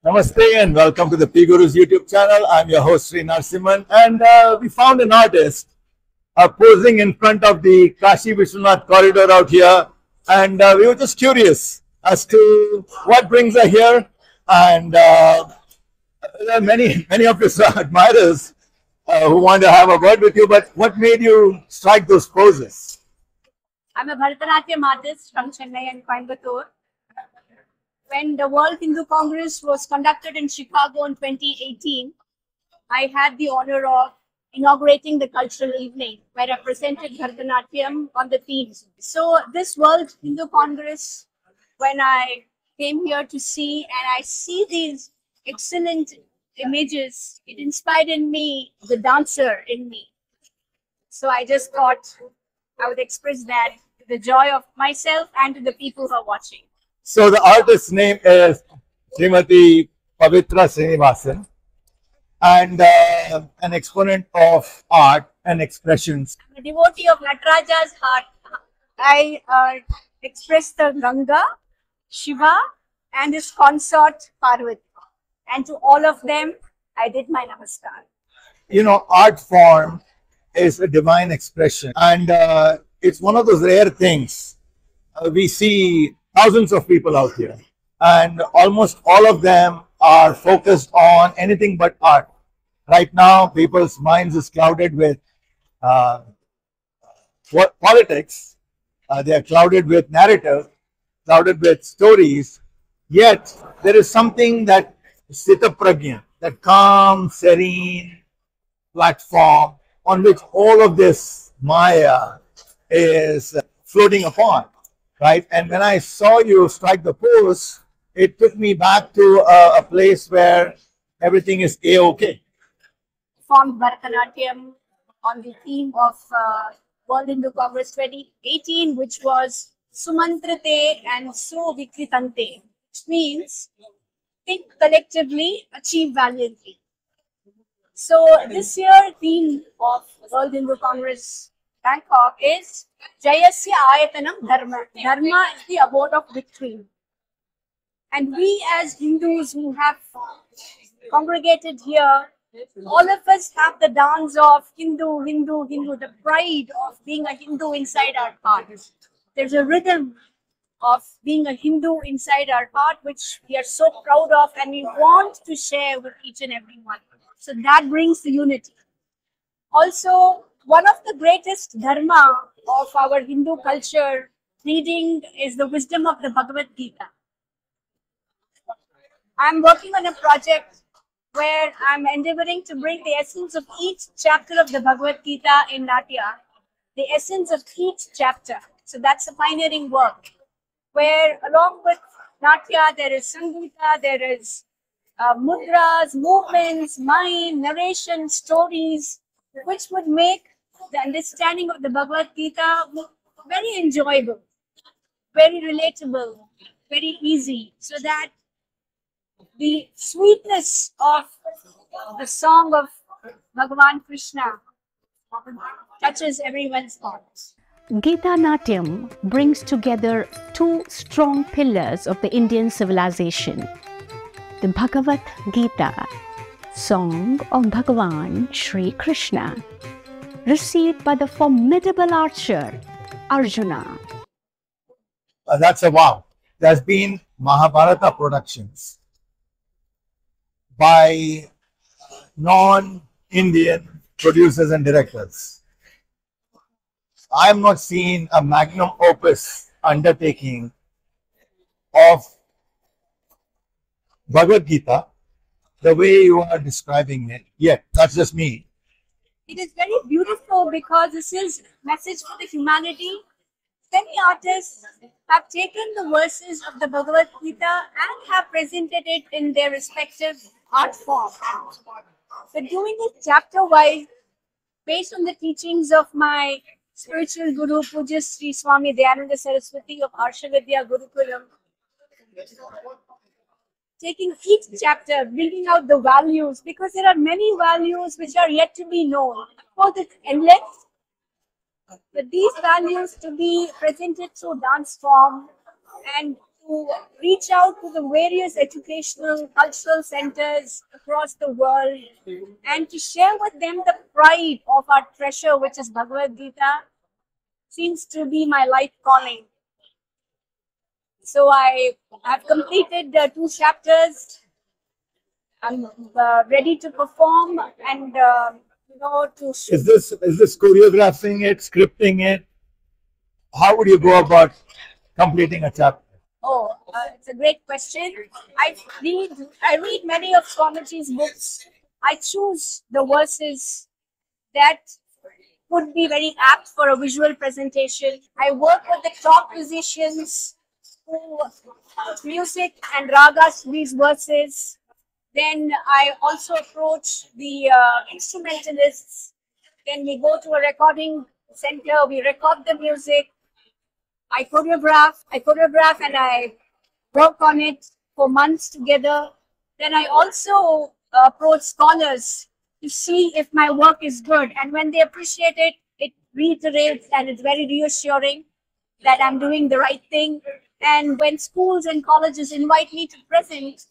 Namaste and welcome to the PGurus YouTube channel. I'm your host Srinivasan, and we found an artist posing in front of the Kashi Vishwanath corridor out here, and we were just curious as to what brings her here. And there are many of your admirers who want to have a word with you. But what made you strike those poses? I'm a Bharatanatyam artist from Chennai and Coimbatore. When the World Hindu Congress was conducted in Chicago in 2018, I had the honor of inaugurating the cultural evening where I presented Bharatanatyam on the theme. So this World Hindu Congress, when I came here to see and I see these excellent images, it inspired in me the dancer in me. So I just thought I would express that to the joy of myself and to the people who are watching. So the artist's name is Srimati Pavithra Srinivasan, and an exponent of art and expressions. I'm a devotee of Nataraja's heart. I express the Ganga, Shiva, and his consort Parvati. And to all of them, I did my namaskar. You know, art form is a divine expression, and it's one of those rare things. We see thousands of people out here, and almost all of them are focused on anything but art. Right now, people's minds is clouded with politics. They are clouded with narrative, clouded with stories. Yet there is something that Sthita Prajna, that calm, serene platform on which all of this Maya is floating upon. Right, and when I saw you strike the pose, it took me back to a place where everything is a-okay. Formed Bharatanatyam on the theme of World Hindu Congress 2018, which was Sumantrite and Su Vikritante, which means think collectively, achieve valiantly. So this year theme of World Hindu Congress Bangkok is Jayasya Ayatanam Dharma. Dharma is the abode of victory. And we as Hindus who have congregated here, all of us have the dance of Hindu, the pride of being a Hindu inside our heart. There's a rhythm of being a Hindu inside our heart, which we are so proud of and we want to share with each and every one. So that brings the unity. Also, one of the greatest dharma of our Hindu culture reading is the wisdom of the Bhagavad Gita. I'm working on a project where I'm endeavoring to bring the essence of each chapter of the Bhagavad Gita in Natya, the essence of each chapter. So that's a pioneering work where along with Natya there is Sangeeta, there is mudras, movements, mime, narration, stories, which would make the understanding of the Bhagavad Gita very enjoyable, very relatable, very easy, so that the sweetness of the song of Bhagavan Krishna touches everyone's hearts. Gita Natyam brings together two strong pillars of the Indian civilization. The Bhagavad Gita, song of Bhagavan Shri Krishna, received by the formidable archer Arjuna. That's a wow. There's been Mahabharata productions by non-Indian producers and directors. I have not seen a magnum opus undertaking of Bhagavad Gita the way you are describing it. Yeah, that's just me. It is very beautiful because this is message for the humanity. Many artists have taken the verses of the Bhagavad Gita and have presented it in their respective art form. So doing it chapter wise, based on the teachings of my spiritual guru, Puja Sri Swami Dayananda Saraswati of Harshavidya Gurukulam, taking each chapter, bringing out the values, because there are many values which are yet to be known. Of course, it's endless, but these values to be presented through dance form and to reach out to the various educational, cultural centers across the world and to share with them the pride of our treasure, which is Bhagavad Gita, seems to be my life calling. So I have completed 2 chapters. I'm ready to perform and to shoot. Is this choreographing it, scripting it? How would you go about completing a chapter? Oh, it's a great question. I read many of Swamiji's books. I choose the verses that would be very apt for a visual presentation. I work with the top musicians who music and ragas these verses. Then I also approach the instrumentalists. Then we go to a recording center, we record the music. I choreograph and I work on it for months together. Then I also approach scholars to see if my work is good. And when they appreciate it, it reiterates and it's very reassuring that I'm doing the right thing. And when schools and colleges invite me to present,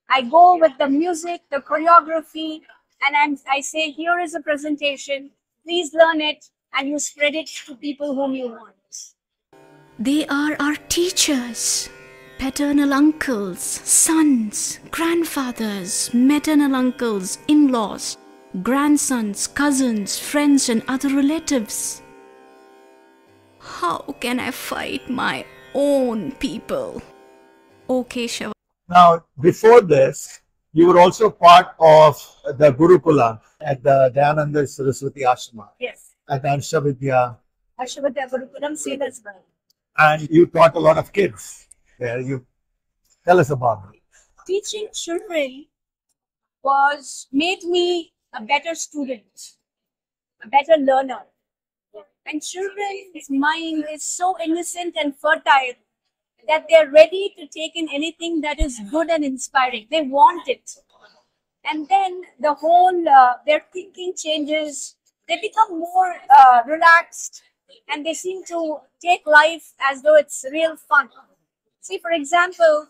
I go with the music, the choreography, and I say, here is a presentation. Please learn it and you spread it to people whom you want. They are our teachers, paternal uncles, sons, grandfathers, maternal uncles, in-laws, grandsons, cousins, friends and other relatives. How can I fight my own people? Okay, Shiva. Now, before this, you were also part of the Gurukula at the Dayananda Saraswati Ashrama. Yes. At Harshavidya. Harshavidya Gurukulam, Srinivasan. And you taught a lot of kids there. You tell us about it. Teaching children made me a better student, a better learner. And children's mind is so innocent and fertile that they're ready to take in anything that is good and inspiring. They want it. And then the whole, their thinking changes. They become more relaxed and they seem to take life as though it's real fun. See, for example,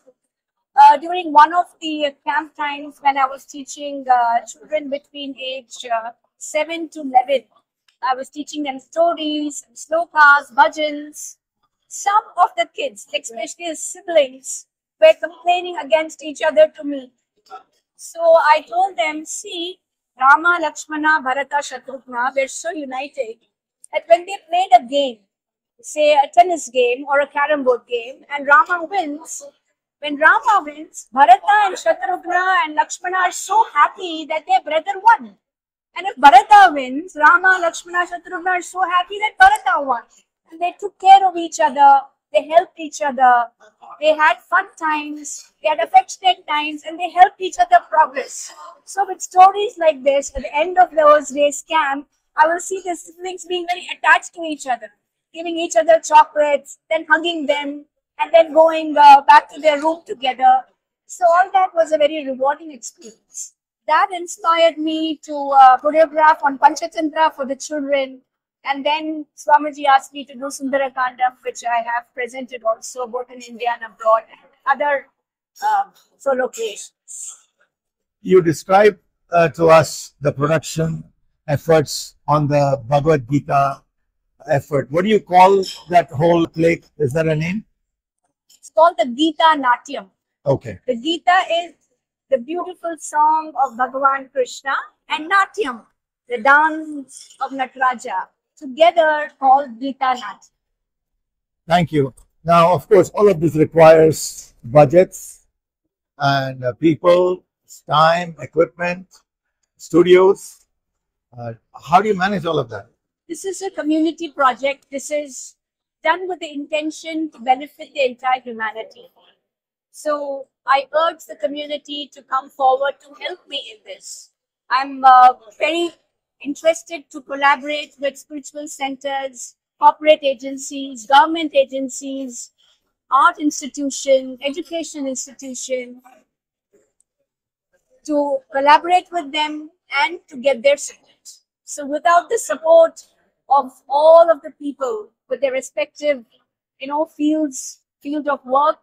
during one of the camp times when I was teaching children between age 7 to 11, I was teaching them stories, slokas, bhajans. Some of the kids, especially the siblings, were complaining against each other to me. So I told them, see, Rama, Lakshmana, Bharata, Shatrughna, we're so united that when they played a game, say a tennis game or a carom board game, and Rama wins, when Rama wins, Bharata and Shatrughna and Lakshmana are so happy that their brother won. And if Bharata wins, Rama, Lakshmana, Shatrughna are so happy that Bharata won. And they took care of each other, they helped each other, they had fun times, they had affectionate times, and they helped each other progress. So with stories like this, at the end of those days camp, I will see the siblings being very attached to each other, giving each other chocolates, then hugging them, and then going back to their room together. So all that was a very rewarding experience. That inspired me to choreograph on Panchatantra for the children. And then Swamiji asked me to do Sundarakandam, which I have presented also both in India and abroad, and other solo creations. You describe to us the production efforts on the Bhagavad Gita effort. What do you call that whole play? Is there a name? It's called the Gita Natyam. Okay. The Gita is the beautiful song of Bhagavan Krishna, and Natyam, the dance of Nataraja, together called Gita Natyam. Thank you. Now, of course, all of this requires budgets and people, time, equipment, studios. How do you manage all of that? This is a community project. This is done with the intention to benefit the entire humanity. So I urge the community to come forward to help me in this. I'm very interested to collaborate with spiritual centers, corporate agencies, government agencies, art institution, education institution, to collaborate with them and to get their support. So without the support of all of the people with their respective, field of work,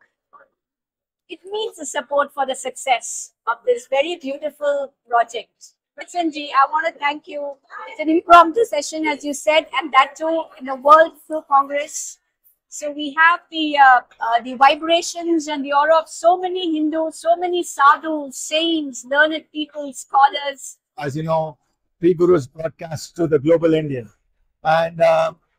it needs the support for the success of this very beautiful project. Ji, I want to thank you. It's an impromptu session, as you said, and that too in a World Flu Congress. So we have the vibrations and the aura of so many Hindus, so many sadhus, saints, learned people, scholars. As you know, PGurus broadcasts to the global Indian, and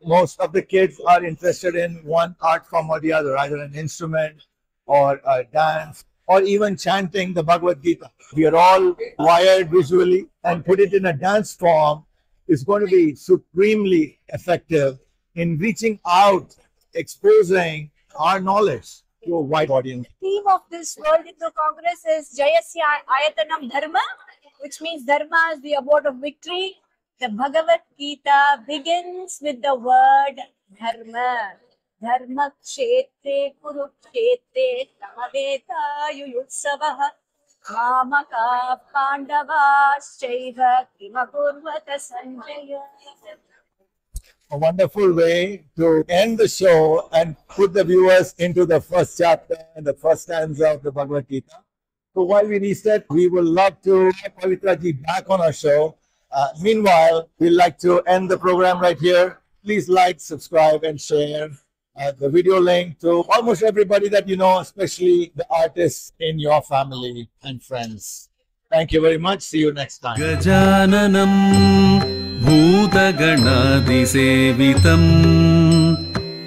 most of the kids are interested in one art form or the other, either an instrument or a dance, or even chanting the Bhagavad Gita. We are all wired visually, and put it in a dance form is going to be supremely effective in reaching out, exposing our knowledge to a wide audience. The theme of this World Hindu Congress is Jayasya Ayatanam Dharma, which means Dharma is the abode of victory. The Bhagavad Gita begins with the word Dharma. Dharma kshetre kurukshetre tamaveta yuyutsavaha kamaka pandavaschaiva kimakurvata sanjaya. A wonderful way to end the show and put the viewers into the first chapter and the first stanza of the Bhagavad Gita. So while we reset, we would love to have Pavithra ji back on our show. Meanwhile, we'd like to end the program right here. Please like, subscribe, and share the video link to almost everybody that you know, especially the artists in your family and friends. Thank you very much. See you next time. Gajananam Bhutaganadisevitam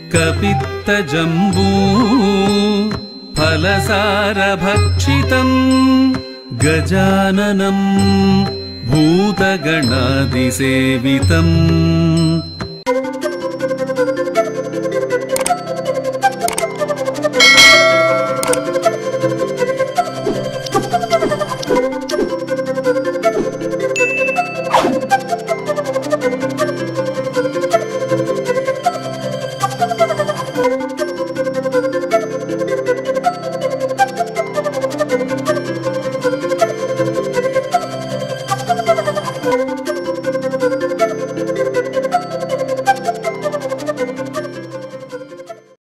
Kapittajambu Phalasarabhakshitam Gajananam Bhutaganadisevitam